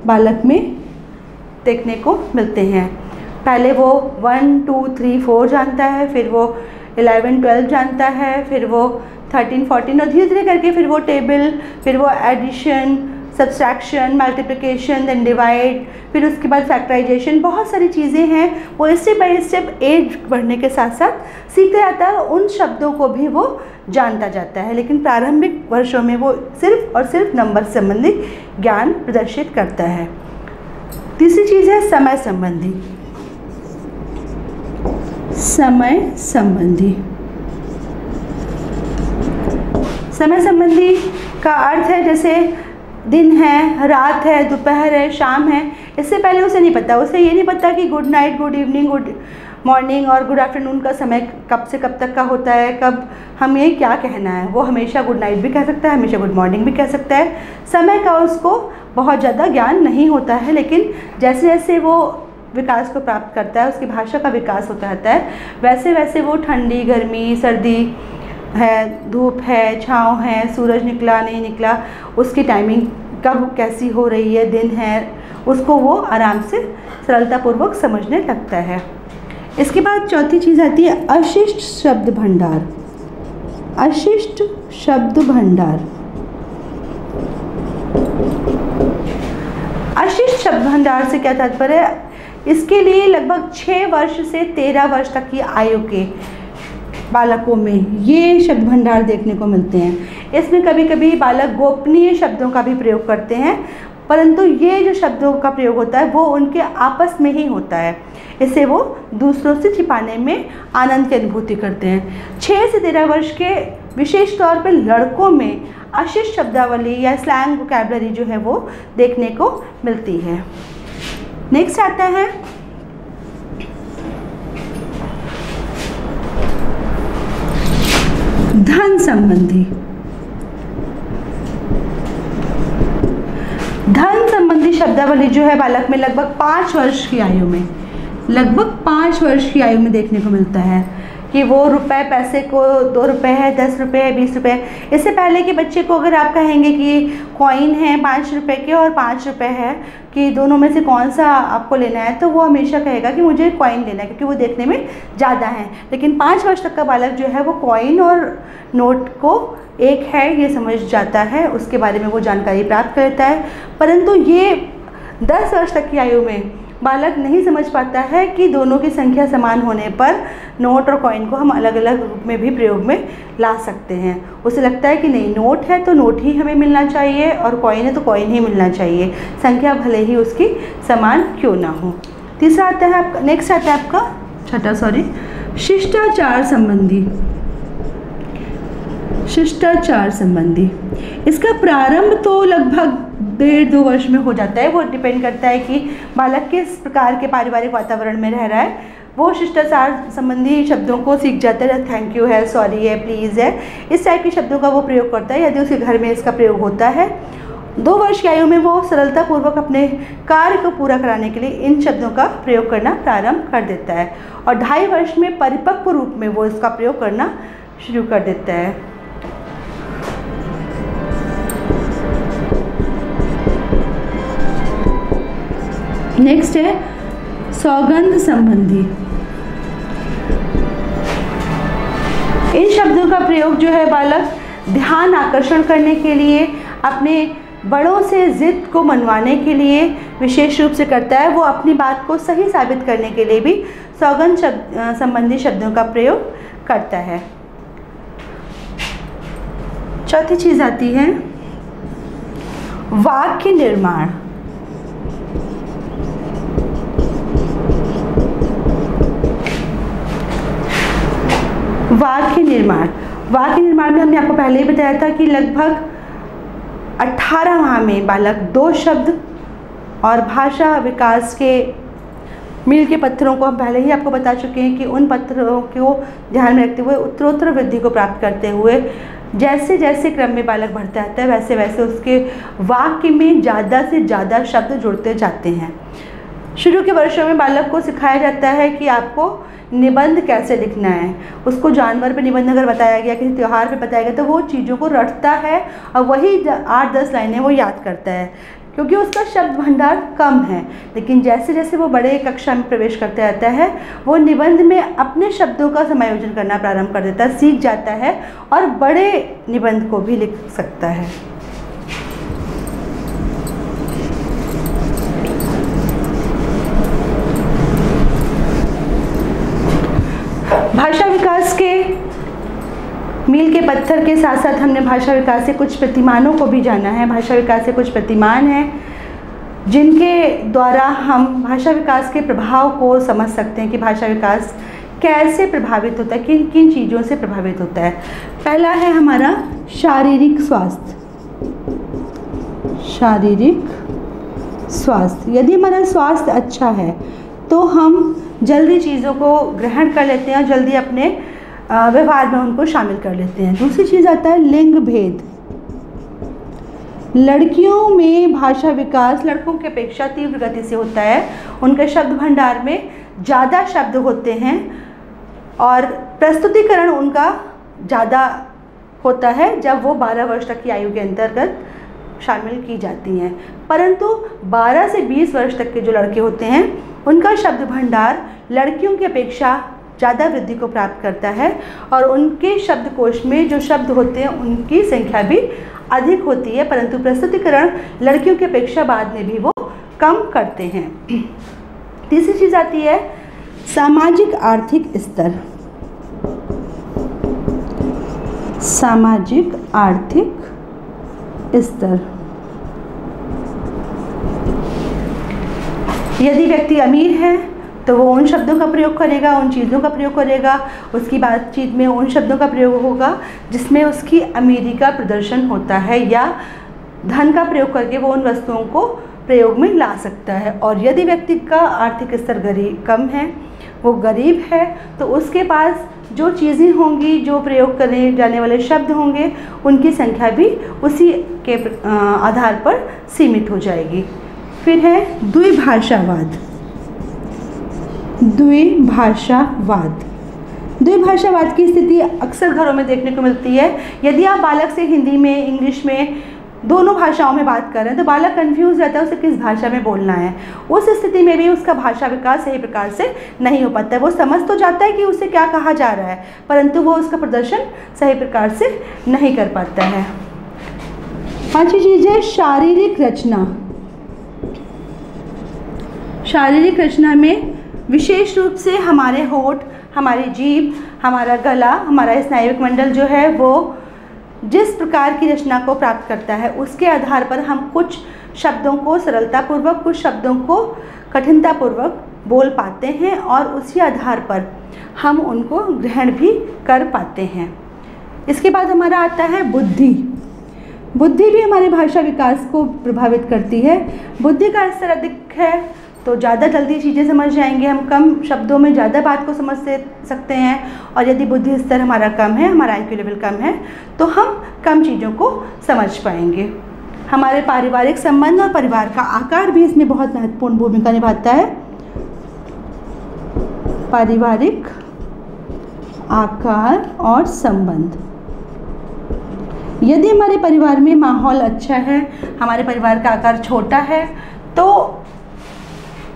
बालक में देखने को मिलते हैं। पहले वो 1 2 3 4 जानता है, फिर वो 11 12 जानता है, फिर वो 13 14, और धीरे धीरे करके फिर वो टेबल, फिर वो addition, subtraction, multiplication, then divide, फिर उसके बाद फैक्टराइजेशन, बहुत सारी चीज़ें हैं। वो स्टेप बाय स्टेप एज बढ़ने के साथ साथ सीखता जाता है, उन शब्दों को भी वो जानता जाता है। लेकिन प्रारंभिक वर्षों में वो सिर्फ और सिर्फ नंबर संबंधी ज्ञान प्रदर्शित करता है। तीसरी चीज़ है समय संबंधी। समय संबंधी, समय संबंधी का अर्थ है जैसे दिन है, रात है, दोपहर है, शाम है। इससे पहले उसे नहीं पता, उसे ये नहीं पता कि good night, good evening, good morning और गुड आफ्टरनून का समय कब से कब तक का होता है, कब हमें क्या कहना है। वो हमेशा गुड नाइट भी कह सकता है, हमेशा गुड मॉर्निंग भी कह सकता है। समय का उसको बहुत ज़्यादा ज्ञान नहीं होता है, लेकिन जैसे जैसे वो विकास को प्राप्त करता है, उसकी भाषा का विकास होता रहता है, वैसे वैसे वो ठंडी, गर्मी, सर्दी है, धूप है, छाँव है, सूरज निकला नहीं निकला, उसकी टाइमिंग कब कैसी हो रही है, दिन है, उसको वो आराम से सरलतापूर्वक समझने लगता है। इसके बाद चौथी चीज़ आती है अशिष्ट शब्द भंडार। अशिष्ट शब्द भंडार। अशिष्ट शब्द भंडार से क्या तात्पर्य है? इसके लिए लगभग 6 वर्ष से 13 वर्ष तक की आयु के बालकों में ये शब्द भंडार देखने को मिलते हैं। इसमें कभी कभी बालक गोपनीय शब्दों का भी प्रयोग करते हैं, परंतु ये जो शब्दों का प्रयोग होता है वो उनके आपस में ही होता है। इससे वो दूसरों से छिपाने में आनंद की अनुभूति करते हैं। 6 से 13 वर्ष के विशेष तौर पर लड़कों में अशिष्ट शब्दावली या स्लैंग वोकैबुलरी जो है वो देखने को मिलती है। नेक्स्ट आता है धन संबंधी। धन संबंधी शब्दावली जो है बालक में लगभग 5 वर्ष की आयु में, लगभग 5 वर्ष की आयु में देखने को मिलता है कि वो रुपए पैसे को 2 रुपये है, 10 रुपये है, 20 रुपये। इससे पहले के बच्चे को अगर आप कहेंगे कि कॉइन है 5 रुपये के और 5 रुपये है, कि दोनों में से कौन सा आपको लेना है, तो वो हमेशा कहेगा कि मुझे कॉइन लेना है, क्योंकि वो देखने में ज़्यादा है। लेकिन 5 वर्ष तक का बालक जो है वो कॉइन और नोट को एक है ये समझ जाता है, उसके बारे में वो जानकारी प्राप्त करता है। परंतु ये 10 वर्ष तक की आयु में बालक नहीं समझ पाता है कि दोनों की संख्या समान होने पर नोट और कॉइन को हम अलग अलग रूप में भी प्रयोग में ला सकते हैं। उसे लगता है कि नहीं, नोट है तो नोट ही हमें मिलना चाहिए और कॉइन है तो कॉइन ही मिलना चाहिए, संख्या भले ही उसकी समान क्यों ना हो। तीसरा आता है आपका, नेक्स्ट आता है आपका शिष्टाचार संबंधी। शिष्टाचार संबंधी, इसका प्रारंभ तो लगभग 1.5-2 वर्ष में हो जाता है। वो डिपेंड करता है कि बालक किस प्रकार के पारिवारिक वातावरण में रह रहा है। वो शिष्टाचार संबंधी शब्दों को सीख जाता है, थैंक यू है, सॉरी है, प्लीज़ है, इस टाइप के शब्दों का वो प्रयोग करता है यदि उसके घर में इसका प्रयोग होता है। 2 वर्ष की आयु में वो सरलतापूर्वक अपने कार्य को पूरा कराने के लिए इन शब्दों का प्रयोग करना प्रारंभ कर देता है और 2.5 वर्ष में परिपक्व रूप में वो इसका प्रयोग करना शुरू कर देता है। नेक्स्ट है सौगंध संबंधी। इन शब्दों का प्रयोग जो है बालक ध्यान आकर्षण करने के लिए, अपने बड़ों से जिद को मनवाने के लिए विशेष रूप से करता है। वो अपनी बात को सही साबित करने के लिए भी सौगंध संबंधी शब्दों का प्रयोग करता है। चौथी चीज आती है वाक्य निर्माण। वाक्य निर्माण, वाक्य निर्माण में हमने आपको पहले ही बताया था कि लगभग 18 माह में बालक 2 शब्द और भाषा विकास के मील के पत्थरों को हम पहले ही आपको बता चुके हैं कि उन पत्थरों को ध्यान में रखते हुए उत्तरोत्तर वृद्धि को प्राप्त करते हुए जैसे जैसे क्रम में बालक बढ़ता रहता है वैसे वैसे उसके वाक्य में ज़्यादा से ज़्यादा शब्द जुड़ते जाते हैं। शुरू के वर्षों में बालक को सिखाया जाता है कि आपको निबंध कैसे लिखना है। उसको जानवर पे निबंध अगर बताया गया, किसी त्यौहार पे बताया गया, तो वो चीज़ों को रटता है और वही 8-10 लाइनें वो याद करता है, क्योंकि उसका शब्द भंडार कम है। लेकिन जैसे जैसे वो बड़े कक्षा में प्रवेश करते रहता है वो निबंध में अपने शब्दों का समायोजन करना प्रारंभ कर देता है, सीख जाता है और बड़े निबंध को भी लिख सकता है। भाषा विकास के मील के पत्थर के साथ साथ हमने भाषा विकास से कुछ प्रतिमानों को भी जाना है। भाषा विकास से कुछ प्रतिमान हैं जिनके द्वारा हम भाषा विकास के प्रभाव को समझ सकते हैं कि भाषा विकास कैसे प्रभावित होता है, किन किन चीज़ों से प्रभावित होता है। पहला है हमारा शारीरिक स्वास्थ्य। शारीरिक स्वास्थ्य, यदि हमारा स्वास्थ्य अच्छा है तो हम जल्दी चीज़ों को ग्रहण कर लेते हैं और जल्दी अपने व्यवहार में उनको शामिल कर लेते हैं। दूसरी चीज़ आता है लिंग भेद। लड़कियों में भाषा विकास लड़कों की अपेक्षा तीव्र गति से होता है। उनके शब्द भंडार में ज़्यादा शब्द होते हैं और प्रस्तुतिकरण उनका ज़्यादा होता है जब वो 12 वर्ष तक की आयु के अंतर्गत शामिल की जाती हैं। परंतु 12 से 20 वर्ष तक के जो लड़के होते हैं उनका शब्द भंडार लड़कियों की अपेक्षा ज़्यादा वृद्धि को प्राप्त करता है और उनके शब्दकोश में जो शब्द होते हैं उनकी संख्या भी अधिक होती है, परंतु प्रस्तुतिकरण लड़कियों की अपेक्षा बाद में भी वो कम करते हैं। तीसरी चीज़ आती है सामाजिक आर्थिक स्तर। सामाजिक आर्थिक स्तर। यदि व्यक्ति अमीर है तो वो उन शब्दों का प्रयोग करेगा, उन चीज़ों का प्रयोग करेगा, उसकी बातचीत में उन शब्दों का प्रयोग होगा जिसमें उसकी अमीरी का प्रदर्शन होता है या धन का प्रयोग करके वो उन वस्तुओं को प्रयोग में ला सकता है। और यदि व्यक्ति का आर्थिक स्तर कम है, वो गरीब है, तो उसके पास जो चीज़ें होंगी, जो प्रयोग करने जाने वाले शब्द होंगे, उनकी संख्या भी उसी के आधार पर सीमित हो जाएगी। फिर है द्विभाषावाद। द्विभाषावाद। द्विभाषावाद की स्थिति अक्सर घरों में देखने को मिलती है। यदि आप बालक से हिंदी में, इंग्लिश में, दोनों भाषाओं में बात कर रहे हैं तो बालक कंफ्यूज रहता है उसे किस भाषा में बोलना है। उस स्थिति में भी उसका भाषा विकास सही प्रकार से नहीं हो पाता है। वो समझ तो जाता है कि उसे क्या कहा जा रहा है, परंतु वो उसका प्रदर्शन सही प्रकार से नहीं कर पाता है। पांचवी चीज़ है शारीरिक रचना। शारीरिक रचना में विशेष रूप से हमारे होठ, हमारी जीभ, हमारा गला, हमारा स्नायुविक मंडल जो है वो जिस प्रकार की रचना को प्राप्त करता है उसके आधार पर हम कुछ शब्दों को सरलतापूर्वक, कुछ शब्दों को कठिनतापूर्वक बोल पाते हैं और उसी आधार पर हम उनको ग्रहण भी कर पाते हैं। इसके बाद हमारा आता है बुद्धि। बुद्धि भी हमारे भाषा विकास को प्रभावित करती है। बुद्धि का स्तर अधिक है तो ज़्यादा जल्दी चीज़ें समझ जाएंगे, हम कम शब्दों में ज़्यादा बात को समझ सकते हैं। और यदि बुद्धि स्तर हमारा कम है, हमारा IQ लेवल कम है, तो हम कम चीज़ों को समझ पाएंगे। हमारे पारिवारिक संबंध और परिवार का आकार भी इसमें बहुत महत्वपूर्ण भूमिका निभाता है। पारिवारिक आकार और संबंध। यदि हमारे परिवार में माहौल अच्छा है, हमारे परिवार का आकार छोटा है तो,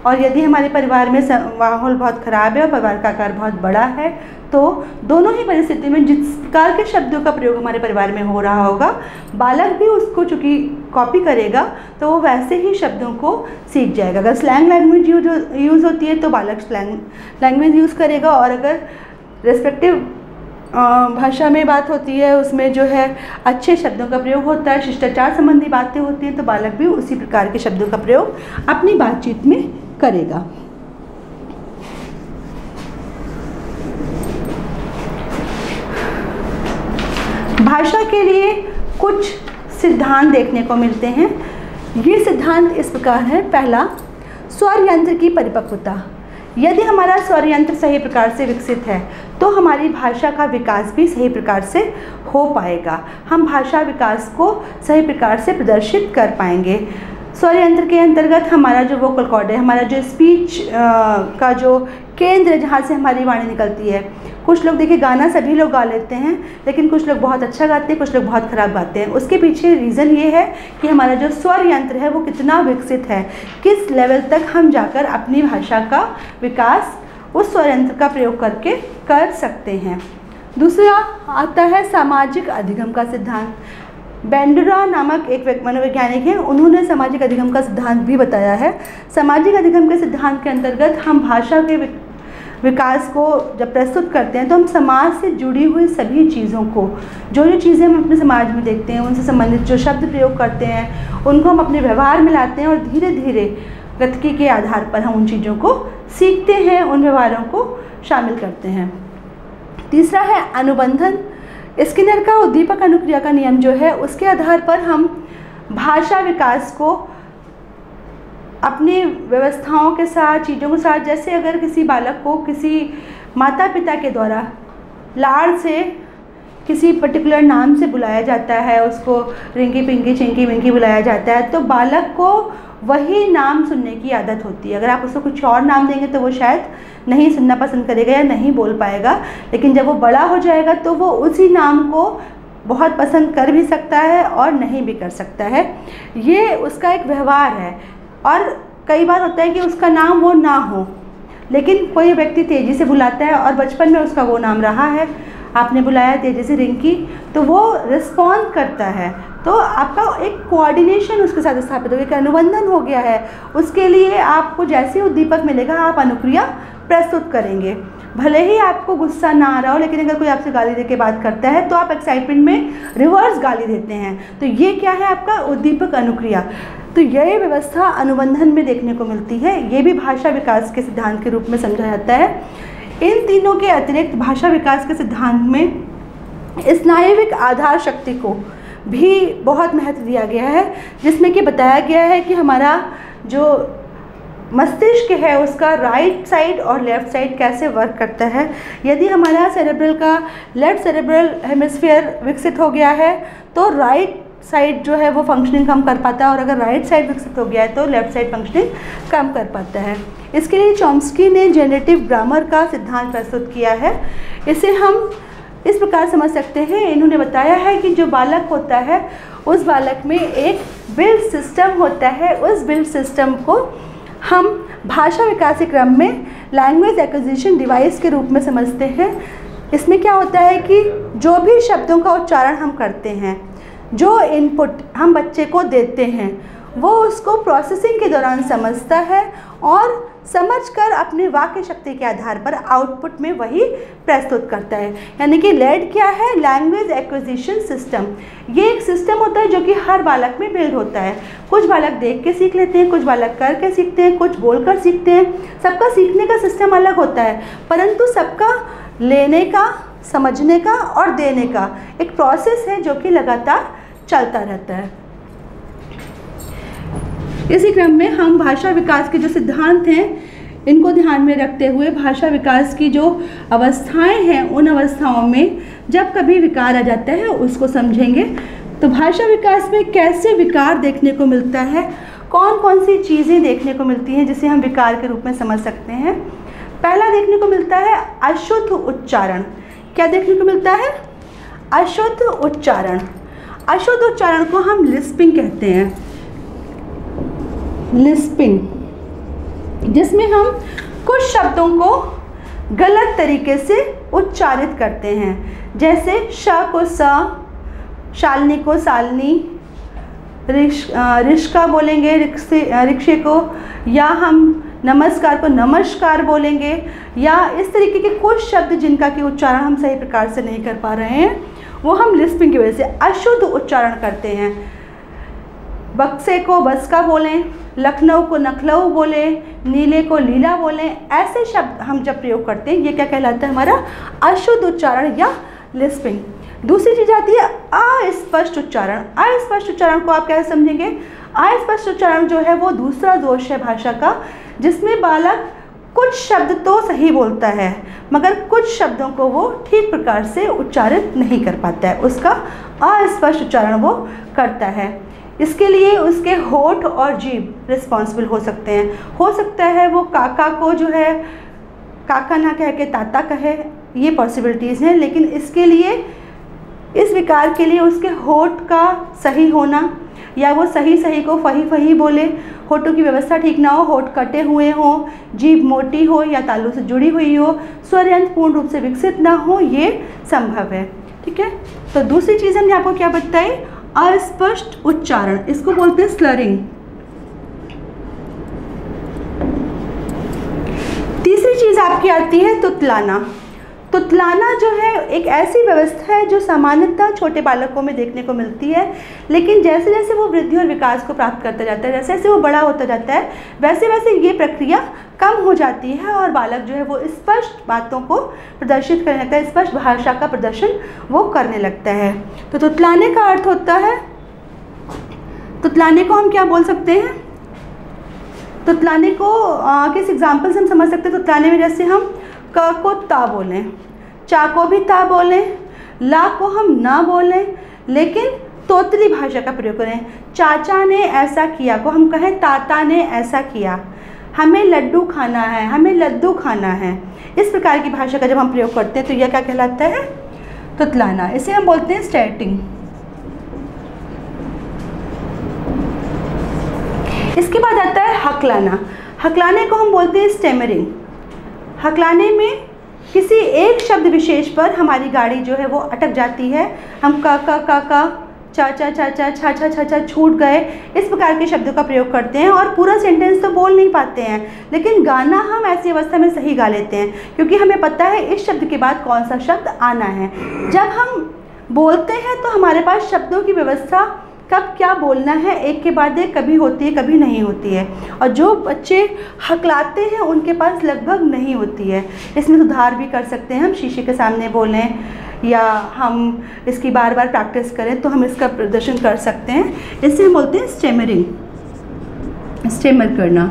और यदि हमारे परिवार में माहौल बहुत ख़राब है और परिवार का आकार बहुत बड़ा है, तो दोनों ही परिस्थिति में जिस प्रकार के शब्दों का प्रयोग हमारे परिवार में हो रहा होगा, बालक भी उसको चूँकि कॉपी करेगा तो वो वैसे ही शब्दों को सीख जाएगा। अगर स्लैंग लैंग्वेज यूज़ होती है तो बालक स्लैंग लैंग्वेज यूज़ करेगा, और अगर रेस्पेक्टिव भाषा में बात होती है उसमें जो है अच्छे शब्दों का प्रयोग होता है, शिष्टाचार संबंधी बातें होती हैं, तो बालक भी उसी प्रकार के शब्दों का प्रयोग अपनी बातचीत में करेगा। भाषा के लिए कुछ सिद्धांत देखने को मिलते हैं। ये सिद्धांत इस प्रकार है। पहला, स्वर यंत्र की परिपक्वता। यदि हमारा स्वर यंत्र सही प्रकार से विकसित है तो हमारी भाषा का विकास भी सही प्रकार से हो पाएगा। हम भाषा विकास को सही प्रकार से प्रदर्शित कर पाएंगे। स्वर यंत्र के अंतर्गत हमारा जो वोकल कॉर्ड है, हमारा जो स्पीच का जो केंद्र जहाँ से हमारी वाणी निकलती है। कुछ लोग देखिए गाना सभी लोग गा लेते हैं, लेकिन कुछ लोग बहुत अच्छा गाते हैं, कुछ लोग बहुत ख़राब गाते हैं। उसके पीछे रीज़न ये है कि हमारा जो स्वर यंत्र है वो कितना विकसित है, किस लेवल तक हम जाकर अपनी भाषा का विकास उस स्वर यंत्र का प्रयोग करके कर सकते हैं। दूसरा आता है सामाजिक अधिगम का सिद्धांत। बेंडरा नामक एक मनोवैज्ञानिक हैं, उन्होंने सामाजिक अधिगम का सिद्धांत भी बताया है। सामाजिक अधिगम के सिद्धांत के अंतर्गत हम भाषा के विकास को जब प्रस्तुत करते हैं तो हम समाज से जुड़ी हुई सभी चीज़ों को, जो चीज़ें हम अपने समाज में देखते हैं, उनसे संबंधित जो शब्द प्रयोग करते हैं, उनको हम अपने व्यवहार में लाते हैं और धीरे धीरे गतिकी के आधार पर हम उन चीज़ों को सीखते हैं, उन व्यवहारों को शामिल करते हैं। तीसरा है अनुबंधन। स्किनर का उद्दीपक अनुक्रिया का नियम जो है उसके आधार पर हम भाषा विकास को अपनी व्यवस्थाओं के साथ, चीज़ों के साथ, जैसे अगर किसी बालक को किसी माता पिता के द्वारा लाड़ से किसी पर्टिकुलर नाम से बुलाया जाता है, उसको रिंकी पिंकी चिंकी विंकी बुलाया जाता है, तो बालक को वही नाम सुनने की आदत होती है। अगर आप उसको कुछ और नाम देंगे तो वो शायद नहीं सुनना पसंद करेगा या नहीं बोल पाएगा, लेकिन जब वो बड़ा हो जाएगा तो वो उसी नाम को बहुत पसंद कर भी सकता है और नहीं भी कर सकता है। ये उसका एक व्यवहार है। और कई बार होता है कि उसका नाम वो ना हो, लेकिन कोई व्यक्ति तेज़ी से बुलाता है और बचपन में उसका वो नाम रहा है, आपने बुलाया तेज़ी से रिंकी, तो वो रिस्पॉन्ड करता है, तो आपका एक कोऑर्डिनेशन उसके साथ स्थापित हो गया, एक अनुबंधन हो गया है। उसके लिए आपको जैसे उद्दीपक मिलेगा आप अनुक्रिया प्रस्तुत करेंगे। भले ही आपको गुस्सा ना आ रहा हो, लेकिन अगर कोई आपसे गाली दे के बात करता है तो आप एक्साइटमेंट में रिवर्स गाली देते हैं, तो ये क्या है आपका उद्दीपक अनुक्रिया। तो यह व्यवस्था अनुबंधन में देखने को मिलती है, ये भी भाषा विकास के सिद्धांत के रूप में समझा जाता है। इन तीनों के अतिरिक्त भाषा विकास के सिद्धांत में स्नायविक आधार शक्ति को भी बहुत महत्व दिया गया है, जिसमें कि बताया गया है कि हमारा जो मस्तिष्क है उसका राइट साइड और लेफ़्ट साइड कैसे वर्क करता है। यदि हमारा सेरेब्रल का लेफ़्ट सेरेब्रल हेमिस्फीयर विकसित हो गया है तो राइट साइड जो है वो फंक्शनिंग कम कर पाता है, और अगर राइट साइड विकसित हो गया है तो लेफ़्ट साइड फंक्शनिंग कम कर पाता है। इसके लिए चॉम्स्की ने जेनरेटिव ग्रामर का सिद्धांत प्रस्तुत किया है। इसे हम इस प्रकार समझ सकते हैं, इन्होंने बताया है कि जो बालक होता है उस बालक में एक बिल्ड सिस्टम होता है, उस बिल्ड सिस्टम को हम भाषा विकास क्रम में लैंग्वेज एक्विजिशन डिवाइस के रूप में समझते हैं। इसमें क्या होता है कि जो भी शब्दों का उच्चारण हम करते हैं, जो इनपुट हम बच्चे को देते हैं, वो उसको प्रोसेसिंग के दौरान समझता है और समझकर अपने वाक्य शक्ति के आधार पर आउटपुट में वही प्रस्तुत करता है। यानी कि लेड क्या है, लैंग्वेज एक्विजिशन सिस्टम। ये एक सिस्टम होता है जो कि हर बालक में बिल्ड होता है। कुछ बालक देख के सीख लेते हैं, कुछ बालक करके सीखते हैं, कुछ बोलकर सीखते हैं। सबका सीखने का सिस्टम अलग होता है, परंतु सबका लेने का, समझने का और देने का एक प्रोसेस है जो कि लगातार चलता रहता है। इसी क्रम में हम भाषा विकास के जो सिद्धांत हैं इनको ध्यान में रखते हुए भाषा विकास की जो अवस्थाएं हैं, उन अवस्थाओं में जब कभी विकार आ जाता है उसको समझेंगे। तो भाषा विकास में कैसे विकार देखने को मिलता है, कौन कौन सी चीज़ें देखने को मिलती हैं जिसे हम विकार के रूप में समझ सकते हैं। पहला देखने को मिलता है अशुद्ध उच्चारण। क्या देखने को मिलता है? अशुद्ध उच्चारण। अशुद्ध उच्चारण को हम लिस्पिंग कहते हैं। लिस्पिंग, जिसमें हम कुछ शब्दों को गलत तरीके से उच्चारित करते हैं, जैसे श को स, शालिनी को सालनी, रिश्का बोलेंगे रिक्शे को, या हम नमस्कार को नमस्कार बोलेंगे, या इस तरीके के कुछ शब्द जिनका कि उच्चारण हम सही प्रकार से नहीं कर पा रहे हैं, वो हम लिस्पिंग की वजह से अशुद्ध उच्चारण करते हैं। बक्से को बस्का बोलें, लखनऊ को नखलऊ बोले, नीले को लीला बोलें, ऐसे शब्द हम जब प्रयोग करते हैं ये क्या कहलाता है? हमारा अशुद्ध उच्चारण या लिस्पिंग। दूसरी चीज़ आती है अस्पष्ट उच्चारण। अस्पष्ट उच्चारण को आप कैसे समझेंगे? अस्पष्ट उच्चारण जो है वो दूसरा दोष है भाषा का, जिसमें बालक कुछ शब्द तो सही बोलता है मगर कुछ शब्दों को वो ठीक प्रकार से उच्चारित नहीं कर पाता है, उसका अस्पष्ट उच्चारण वो करता है। इसके लिए उसके होठ और जीभ रिस्पॉन्सिबल हो सकते हैं। हो सकता है वो काका को जो है काका ना कह के ताता कहे, ये पॉसिबिलिटीज़ हैं, लेकिन इसके लिए, इस विकार के लिए उसके होठ का सही होना, या वो सही को फही फही बोले, होठों की व्यवस्था ठीक ना हो, होठ कटे हुए हों, जीभ मोटी हो या तालू से जुड़ी हुई हो, स्वरयंत्र पूर्ण रूप से विकसित ना हो, ये संभव है। ठीक है, तो दूसरी चीज़ हमने आपको क्या बताई? अस्पष्ट उच्चारण, इसको बोलते हैं स्लरिंग। तीसरी चीज़ आपकी आती है तुतलाना। तुतलाना जो है एक ऐसी व्यवस्था है जो सामान्यतः छोटे बालकों में देखने को मिलती है, लेकिन जैसे जैसे वो वृद्धि और विकास को प्राप्त करता जाता है, जैसे जैसे वो बड़ा होता जाता है, वैसे वैसे ये प्रक्रिया कम हो जाती है और बालक जो है वो स्पष्ट बातों को प्रदर्शित करने लगता है, स्पष्ट भाषा का प्रदर्शन वो करने लगता है। तो तुतलाने का अर्थ होता है, तुतलाने को हम क्या बोल सकते हैं? तुतलाने को किस एग्जाम्पल से हम समझ सकते हैं? तुतलाने में जैसे हम क को ता बोलें, चा को भी ता बोलें, ला को हम ना बोलें, लेकिन तोतली भाषा का प्रयोग करें। चाचा ने ऐसा किया को हम कहें ताता ने ऐसा किया, हमें लड्डू खाना है, हमें लड्डू खाना है। इस प्रकार की भाषा का जब हम प्रयोग करते हैं तो यह क्या कहलाता है? तुतलाना। इसे हम बोलते हैं स्टैटिंग। इसके बाद आता है हकलाना। हकलाने को हम बोलते हैं स्टेमरिंग। हकलाने में किसी एक शब्द विशेष पर हमारी गाड़ी जो है वो अटक जाती है। हम का चा चा चा चा छा छा छा छा छूट गए, इस प्रकार के शब्दों का प्रयोग करते हैं और पूरा सेंटेंस तो बोल नहीं पाते हैं, लेकिन गाना हम ऐसी अवस्था में सही गा लेते हैं क्योंकि हमें पता है इस शब्द के बाद कौन सा शब्द आना है। जब हम बोलते हैं तो हमारे पास शब्दों की व्यवस्था कब क्या बोलना है एक के बाद एक कभी होती है कभी नहीं होती है, और जो बच्चे हकलाते हैं उनके पास लगभग नहीं होती है। इसमें सुधार भी कर सकते हैं, हम शीशे के सामने बोलें या हम इसकी बार बार प्रैक्टिस करें तो हम इसका प्रदर्शन कर सकते हैं। इसे हम बोलते हैं स्टेमरिंग, स्टेमर करना।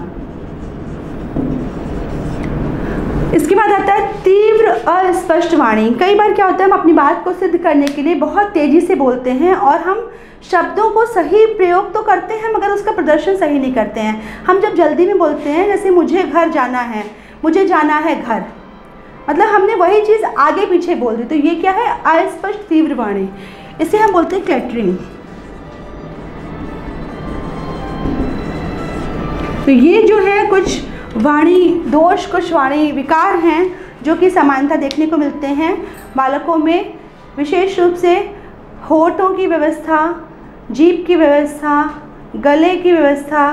इसके बाद आता है तीव्र अस्पष्ट वाणी। कई बार क्या होता है हम अपनी बात को सिद्ध करने के लिए बहुत तेज़ी से बोलते हैं और हम शब्दों को सही प्रयोग तो करते हैं मगर उसका प्रदर्शन सही नहीं करते हैं। हम जब जल्दी में बोलते हैं, जैसे मुझे घर जाना है, मुझे जाना है घर, मतलब हमने वही चीज़ आगे पीछे बोल दी, तो ये क्या है? अस्पष्ट तीव्र वाणी। इसे हम बोलते हैं क्लैटरिंग। तो ये जो है कुछ वाणी दोष, कुछ वाणी विकार हैं जो कि समानता देखने को मिलते हैं बालकों में। विशेष रूप से होठों की व्यवस्था, जीभ की व्यवस्था, गले की व्यवस्था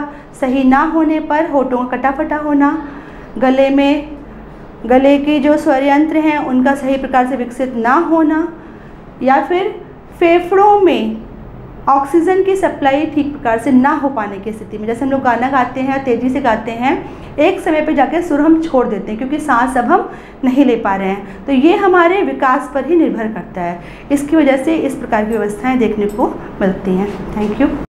सही ना होने पर होठों का कटा-फटा होना, गले के जो स्वर यंत्र हैं उनका सही प्रकार से विकसित ना होना, या फिर फेफड़ों में ऑक्सीजन की सप्लाई ठीक प्रकार से ना हो पाने की स्थिति में। जैसे हम लोग गाना गाते हैं, तेज़ी से गाते हैं, एक समय पे जाके सुर हम छोड़ देते हैं क्योंकि सांस अब हम नहीं ले पा रहे हैं, तो ये हमारे विकास पर ही निर्भर करता है। इसकी वजह से इस प्रकार की व्यवस्थाएं देखने को मिलती हैं। Thank you.